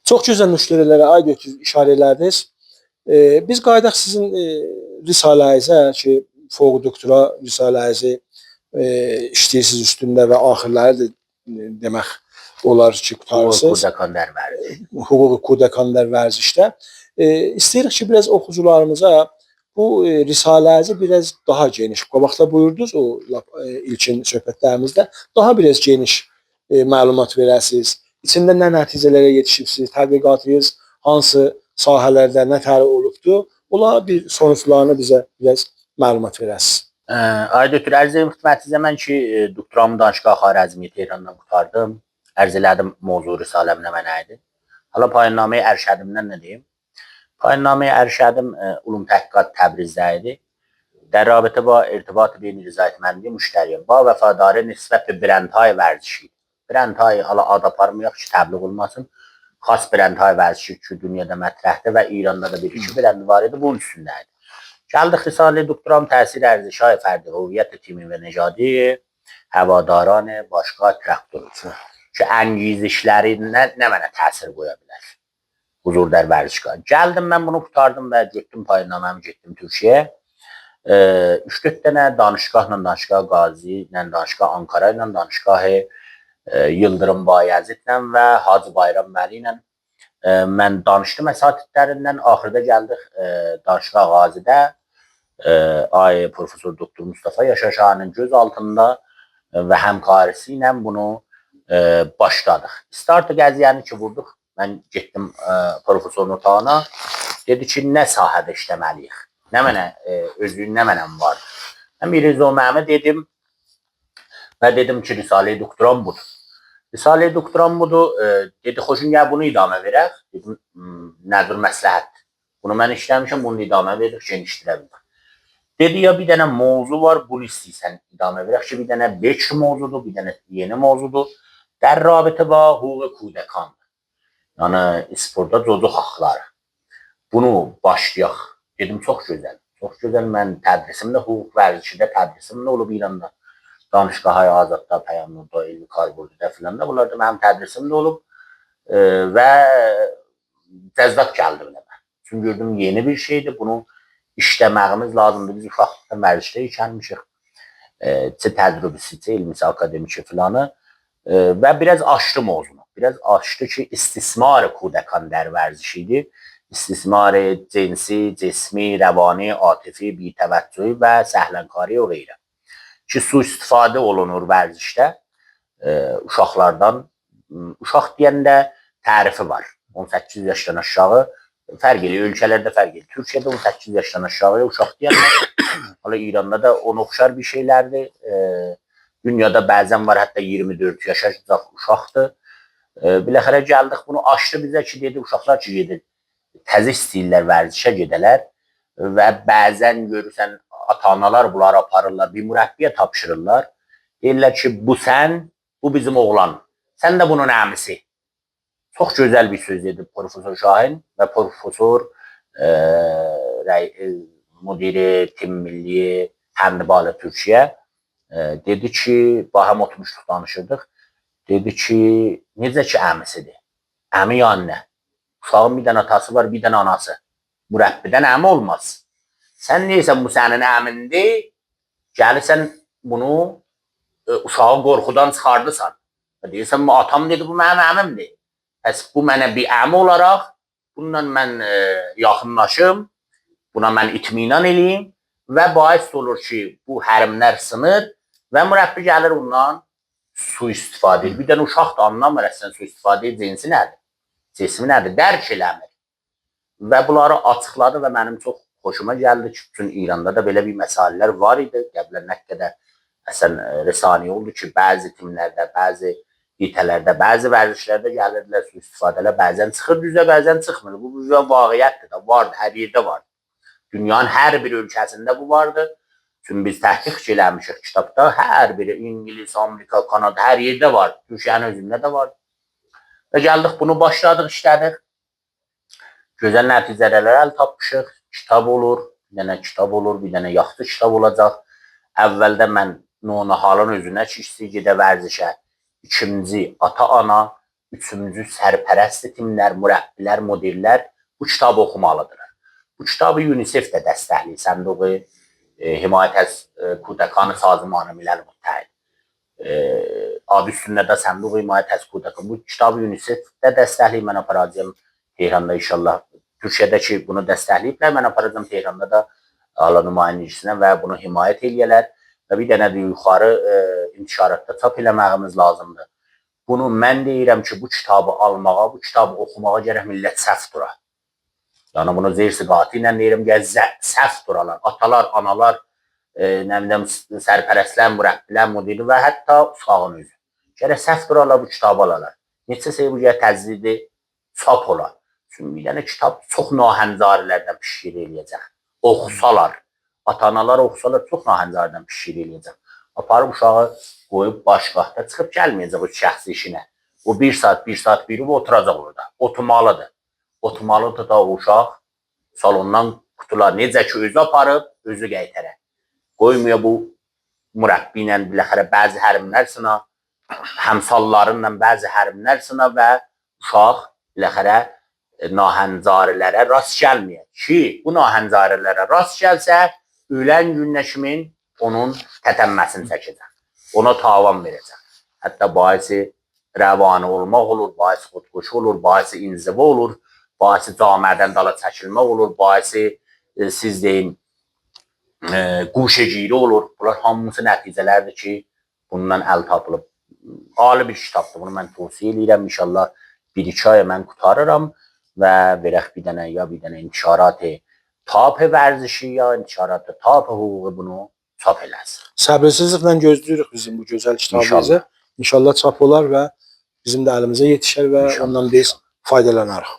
Çox gözəl müştərilərə aid işarə elədiniz. Biz qaydaq sizin risalənizə ki, fوق doktora risalənizi işləyirsiniz üstündə və axırları da demək olar ki, qutarsınız. Hüquqi Kudakanlar vərzişdə. İstəyirik ki, biraz oxucularımıza bu risalənizə biraz daha geniş, qabaqda buyurdunuz o ilkin söhbətlərimizdə, daha biraz geniş məlumat verəsiniz. İçində nə nəticələrə yetişibsiniz, tədqiqatınız hansı sahələrdə nə təhri olubdur, onlara bir sonuçlarını bizə biraz məlumat verəsiniz. Ay doktor, ərz edim xidmətinizə mən ki, doktoramı Danışqa Xarəzmi Tehrandan qutardım. Ərz elədim mövzu risaləm nə mənə idi. Hala payınnaməyi ərşədimdən nə deyim? Payınnaməyi ərşədim Ulum Təhqiqat Təbrizdə idi. در رابطه با ارتباط بین رضایتمندی مشتریان با وفاداری نسبت به برندهای ورزشی. برندهای حالا آداپارمı yox ki, təbliğ olmasın. Xas برندهای ورزشی ki, dünyada mətrəhdə və İranda da bir-iki brendi var idi, bunun üstündəydi. Gəldik Risalə doktoram təsir ərزش‌های فردی هویت تیمی و نژادی هواداران باشگاه تراکتور ki, انگیزشləri nə mənə təsir qoya bilər. Huzur der ورزشگاه. Gəldim mən bunu qutardım və getdim payınnaməmi getdim Türkiyəyə. 3-4 dənə danışqahla, danışqah Qazi ilə, danışqah Ankara ilə, danışqah Yıldırım Bayezidlə və Hacı Bayram Vəli ilə mən danışdım əsatidlərindən. Axırda gəldik danışqah Qazidə ay Profesör Doktor Mustafa Yaşar Şahanın göz altında və həmkarisi ilə bunu başladıq. Startı qəziyyəni ki, vurduq. Mən getdim profesorun otağına. Dedi ki, nə sahədə işləməliyik? Nə mənə, özlüyün nə mənəm var? Mən bir rezoməyimi dedim və dedim ki, Risalə-i doktoram budur. Risalə-i doktoram budur. Dedi, xoşun gəl bunu idamə verək. Dedim, nədir məsləhət? Bunu mən işləmişəm, bunu idamə veririk, genişdirə bilir. Dedi, ya bir dənə mövzu var, bunu istəyirsən idamə verək ki, bir dənə bekr mövzudur, bir dənə yeni mövzudur. Dər rabitə və hüquq kudakandır. Yəni, sporda cocuq haqları. Bunu başlayaq. Dedim, çox gözəl. Çox gözəl. Mən tədrisimdə, hüquq vərzişidə tədrisimdə olub İranda. Danışqahı Azadda, Pəyamnurda, Elmi Karburda filan da. Bunlar da mənim tədrisimdə olub və cəzzab gəldi biləmə. Çünki gördüm, yeni bir şeydir. Bunu işləməyimiz lazımdır. Biz uşaqlıqda vərzişdə ikənmişik. Tədribisi, elmisi, akademiki filanı və biraz aşdı mövzunu. Biraz aşdı ki, istismar kudakan der vərzişidir. İstismar cinsi, cismi, rəvani, atifi, bitəvəccühi və səhlənkari o qeyrə. Ki, sui-istifadə olunur vərzişdə uşaqlardan. Uşaq deyəndə tərifi var. 18 yaşdan aşağı fərq edir, ölkələrdə fərq edir. Türkiyədə 18 yaşdan aşağıya uşaq deyəndə, hala İranda da ona oxşar bir şeylərdir. Dünyada bəzən var, hətta 24 yaşa uşaqdır. Biləxərə gəldik, bunu açdı bizə ki, dedi, uşaqlar ki, gedir. Təzə istəyirlər vərzişə gedələr və bəzən görürsən, ata-analar bunları aparırlar, bir mürəbbiyə tapşırırlar. Deyirlər ki, bu sən, bu bizim oğlan. Sən də bunun əmisi. Çox gözəl bir söz dedi Profesör Şahin və Profesör müdiri Tim Milli Həmdibalı Türkiyə dedi ki, bahəm oturmuşduq, danışırdıq. Dedi ki, necə ki əmisidir? Əmi yəni nə? Uşağın bir dənə atası var, bir dənə anası. Mürəbbidən əmi olmaz. Sən neysən, bu sənin əmindir, gəlirsən bunu uşağı qorxudan çıxardısan. Deyirsən, atam dedi, bu mənim əmimdir. Bəs bu mənə bir əmi olaraq, bununla mən yaxınlaşım, buna mən itminan eləyim və bais olur ki, bu hərimlər sınır və mürəbbi gəlir ondan sui-istifadə edir. Bir dənə uşaq da anlamır, əslən sui-istifadə cinsi nədir? Cismi nədir? Dərk eləmir. Və bunları açıqladı və mənim çox xoşuma gəldi ki, bütün İranda da belə bir məsələlər var idi. Qəblə nə qədər əsən rəsani oldu ki, bəzi timlərdə, bəzi itələrdə, bəzi vərzişlərdə gəlirdilər, sui-istifadələr bəzən çıxır düzə, bəzən çıxmır. Bu vaqiyyətdir də, vardır, hər yerdə vardır. Dünyanın hər bir ölkəsində bu vardır. Çünki biz təhqiq eləmişik kitabda, hər biri İngiliz, Amerika, Kanada, hər yerdə var. Türkiyənin özündə də var. Və gəldik, bunu başladıq, işlədik. Gözəl nəticələr əl tapmışıq. Kitab olur, bir dənə kitab olur, bir dənə yaxşı kitab olacaq. Əvvəldə mən Nona Halın özünə ki, istəyir gedə vərzişə. İkinci, ata-ana. üçümüzü sərpərəst timlər, mürəbbilər, müdirlər bu kitabı oxumalıdırlar. Bu kitabı UNICEF də dəstəkləyir. Sənduqu Himayət Kudəkanı Sazmanı Milal Müttəhid. Adı üstündə də Sənduq Himayət Kudəkanı. Bu kitabı UNICEF də dəstəkləyir. Mən aparacağım Tehranda inşallah. Türkiyədə ki bunu dəstəkləyiblər. Mən aparacağım Tehranda da ala nümayəndəsinə və bunu himayət eləyələr. Və bir dənə də yuxarı intişaratda çap eləməyimiz lazımdır. Bunu mən deyirəm ki, bu kitabı almağa, bu kitabı oxumağa gərək millət səhv dura. Yəni bunu zeyr-siqatı ilə deyirəm, səhv duralar. Atalar, analar, nə bilim, sərpərəstlər, mürəbbilər, müdiri və hətta uşağın özü. Gərək səhv duralar, bu kitabı alalar. Neçə şey bu gərək təzlidi çap olar. Çünki bir dənə kitab çox nahəncarilərdən pişir eləyəcək. Oxusalar, ata-analar oxusalar çox nahəncarilərdən pişir eləyəcək. Aparıb uşağı qoyub başqaqda çıxıb gəlməyəcək o şəxsi işinə. O 1 saat birib oturacaq orada. Oturmalıdır. Oturmalıdır da o uşaq salondan qutular necə ki özü aparıb, özü qaytarır. Qoymuyor bu mürəbbi ilə biləxərə bəzi hərimlər sına, həmsallarınla bəzi hərimlər sına və uşaq biləxərə nahəncarilərə rast gəlməyir. Ki, bu nahəncarilərə rast gəlsə, ölən günlə kimin onun tətənməsini çəkəcək. Ona tavan verəcək. Hətta baisi rəvani olmaq olur, baisi xudquşu olur, baisi inzivə olur, baisi camiədən dala çəkilmək olur, baisi siz deyin quşegiri olur. Bunlar hamısı nəticələrdir ki, bundan əl tapılıb. Ali bir kitabdır. Bunu mən tövsiyə edirəm. İnşallah 1-2 aya mən qutarıram və verək bir dənə intişarat-ı tap vərzişi ya intişarat-ı tap hüququ bunu çap eləsin. Səbirsizliklə gözləyirik bizim bu gözəl kitabımızı. İnşallah çap olar və bizim də əlimizə yetişər və ondan biz faydalanarıq.